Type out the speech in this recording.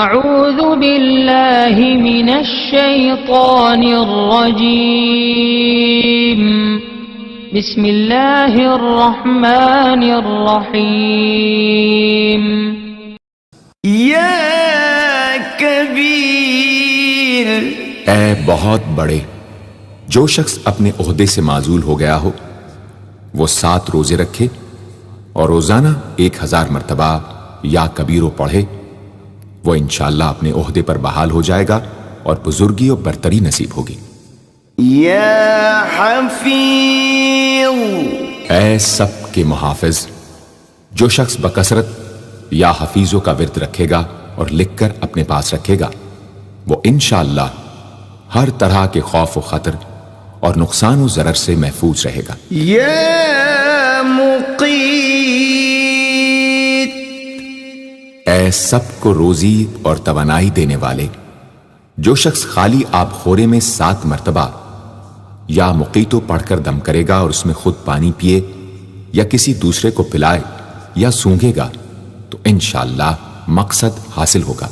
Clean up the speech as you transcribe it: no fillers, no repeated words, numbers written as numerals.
اعوذ باللہ من الشیطان الرجیم بسم اللہ الرحمن الرحیم یا کبیر، اے بہت بڑے، جو شخص اپنے عہدے سے معزول ہو گیا ہو وہ 7 روزے رکھے اور روزانہ 1000 مرتبہ یا کبیرو پڑھے، وہ انشاءاللہ اپنے عہدے پر بحال ہو جائے گا اور بزرگی اور برتری نصیب ہوگی۔ یا حفیظ، اے سب کے محافظ، جو شخص بکثرت یا حفیظوں کا ورد رکھے گا اور لکھ کر اپنے پاس رکھے گا، وہ انشاءاللہ ہر طرح کے خوف و خطر اور نقصان و ضرر سے محفوظ رہے گا۔ یا مقیت، اے سب کو روزی اور توانائی دینے والے، جو شخص خالی آب خورے میں 7 مرتبہ یا مقیتو پڑھ کر دم کرے گا اور اس میں خود پانی پیے یا کسی دوسرے کو پلائے یا سونگے گا تو انشاءاللہ مقصد حاصل ہوگا۔